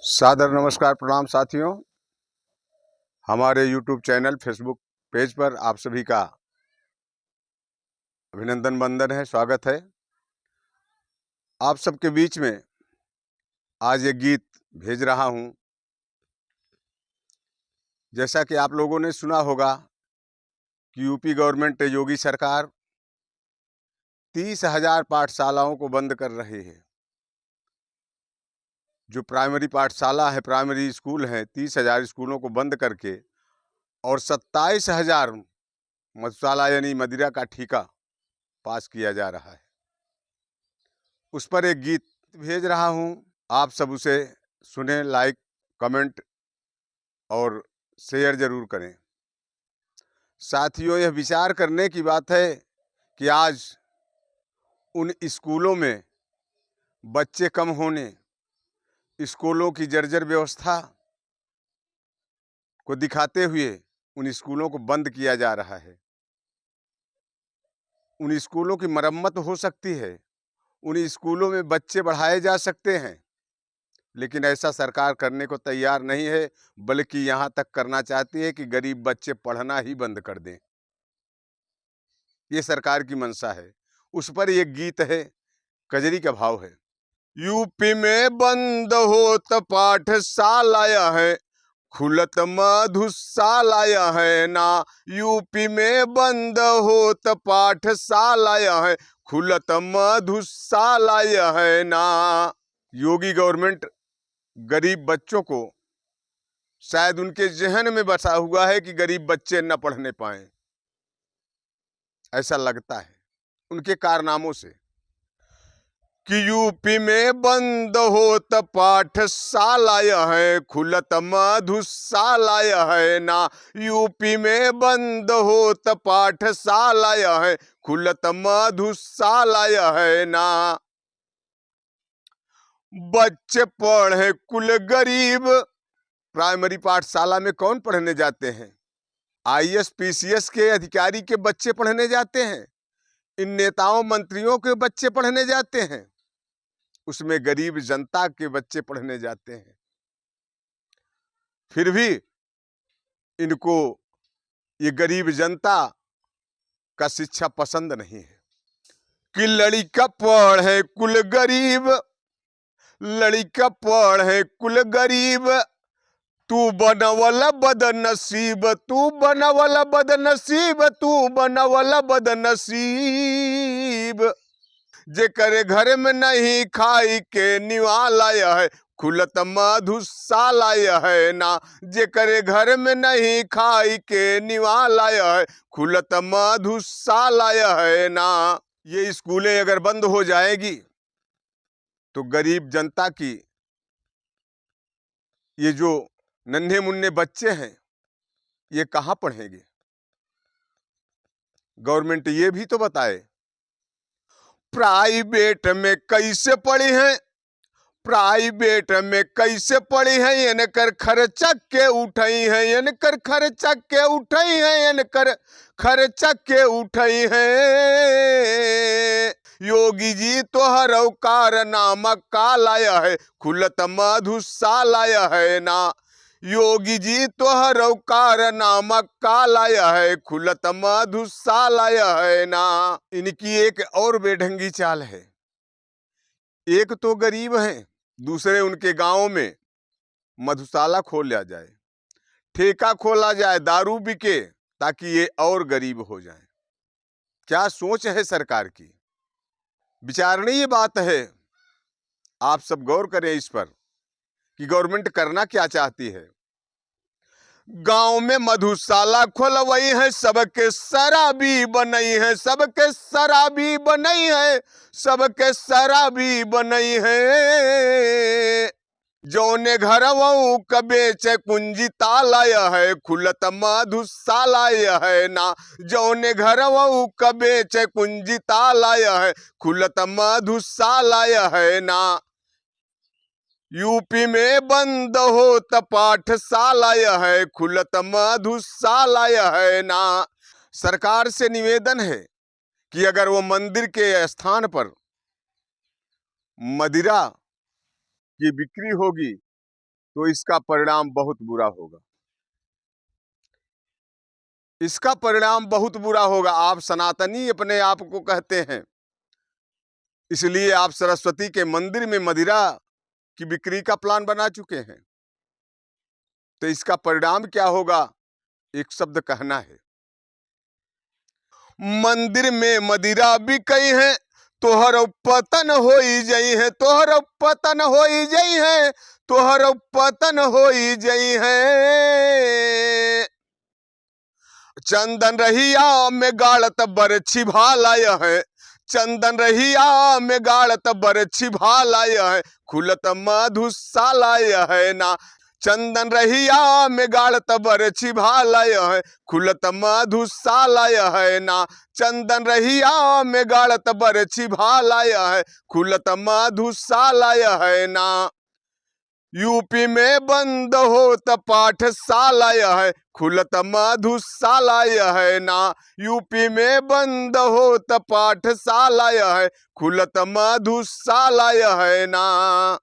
सादर नमस्कार, प्रणाम साथियों। हमारे YouTube चैनल, फेसबुक पेज पर आप सभी का अभिनंदन वंदन है, स्वागत है। आप सबके बीच में आज एक गीत भेज रहा हूं। जैसा कि आप लोगों ने सुना होगा कि यूपी गवर्नमेंट, योगी सरकार 30,000 पाठशालाओं को बंद कर रही है। जो प्राइमरी पाठशाला है, प्राइमरी स्कूल हैं, 30,000 स्कूलों को बंद करके और 27,000 मधुशाला यानी मदिरा का ठेका पास किया जा रहा है। उस पर एक गीत भेज रहा हूं। आप सब उसे सुने, लाइक, कमेंट और शेयर जरूर करें। साथियों, यह विचार करने की बात है कि आज उन स्कूलों में बच्चे कम होने, स्कूलों की जर्जर व्यवस्था को दिखाते हुए उन स्कूलों को बंद किया जा रहा है। उन स्कूलों की मरम्मत हो सकती है, उन स्कूलों में बच्चे बढ़ाए जा सकते हैं, लेकिन ऐसा सरकार करने को तैयार नहीं है, बल्कि यहाँ तक करना चाहती है कि गरीब बच्चे पढ़ना ही बंद कर दें। ये सरकार की मंशा है। उस पर एक गीत है, कजरी का भाव है। यूपी में बंद होत पाठशालाया है, खुलत मधुशालाया है ना। यूपी में बंद होत पाठशालाया है, खुलत मधुशालाया है ना। योगी गवर्नमेंट गरीब बच्चों को, शायद उनके जहन में बसा हुआ है कि गरीब बच्चे न पढ़ने पाए, ऐसा लगता है उनके कारनामों से। कि यूपी में बंद होत पाठशालाया है, खुलत मधुशालाया है ना। यूपी में बंद होत पाठशालाया है, खुलत मधुशालाया है ना। बच्चे पढ़े कुल गरीब, प्राइमरी पाठशाला में कौन पढ़ने जाते हैं? आईएएस पीसीएस के अधिकारी के बच्चे पढ़ने जाते हैं, इन नेताओं मंत्रियों के बच्चे पढ़ने जाते हैं, उसमें गरीब जनता के बच्चे पढ़ने जाते हैं। फिर भी इनको ये गरीब जनता का शिक्षा पसंद नहीं है कि लड़का पढ़े कुल गरीब, लड़का पढ़े कुल गरीब, तू बनवल बदनसीब, तू बनवल बदनसीब, तू बनवल बदनसीब। जेकर घर में नहीं खाई के निवालाया है, खुलत मधुशालाया है ना। जेकर घर में नहीं खाई के निवालाया है, खुलत मधुशालाया है ना। ये स्कूलें अगर बंद हो जाएगी तो गरीब जनता की ये जो नन्हे मुन्ने बच्चे हैं, ये कहां पढ़ेंगे? गवर्नमेंट ये भी तो बताए। प्राइवेट में कैसे पढ़ी हैं, प्राइवेट में कैसे पढ़ी है, इनकर खर्चा के उठाई है, इनकर खर्चा के उठाई है, इनकर खर्चा के उठाई है। योगी जी तो हर कारनामा का लाया है, खुलत मधुशालाया है ना। योगी जी तो हर कारनामा का लाया है, खुलत मधुशालाया है ना। इनकी एक और बेढंगी चाल है। एक तो गरीब हैं, दूसरे उनके गांव में मधुशाला खोल लिया जाए, ठेका खोला जाए, दारू बिके, ताकि ये और गरीब हो जाए। क्या सोच है सरकार की? विचारणीय बात है। आप सब गौर करें इस पर कि गवर्नमेंट करना क्या चाहती है। गांव में मधुशाला खोलवाई है, सबके शराबी बनई है, सबके शराबी बनई है, सबके शराबी बनई है। जौने घर वऊ कबेच कुंजी तालाया है, खुलत मधुशालाया है ना। जौने घर वऊ कबेच कुंजी तालाया है, खुलत मधुशालाया है ना। यूपी में बंद होत पाठशालाया है, खुलत मधुशालाया है ना। सरकार से निवेदन है कि अगर वो मंदिर के स्थान पर मदिरा की बिक्री होगी तो इसका परिणाम बहुत बुरा होगा। इसका परिणाम बहुत बुरा होगा। आप सनातनी अपने आप को कहते हैं, इसलिए आप सरस्वती के मंदिर में मदिरा की बिक्री का प्लान बना चुके हैं। तो इसका परिणाम क्या होगा? एक शब्द कहना है, मंदिर में मदिरा बिकई है, तोहर पतन होई जई है, तोहर पतन होई जई है, तोहर पतन होई जई है। चंदन रहिया में गाड़त बरछी भालाय है, चंदन रहिया में गाड़त बरछी भालाय है, खुलत मधुशालाय है ना। चंदन रहिया में गाड़त बरछी भालाय है, खुलत मधुशालाय है ना। चंदन रहिया में गाड़त बरछी भालाय है, खुलत मधुशालाय है ना। यूपी में बंद होत पाठशाला है, खुलत मधुशाला है ना। यूपी में बंद होत पाठशाला है, खुलत मधुशाला है ना।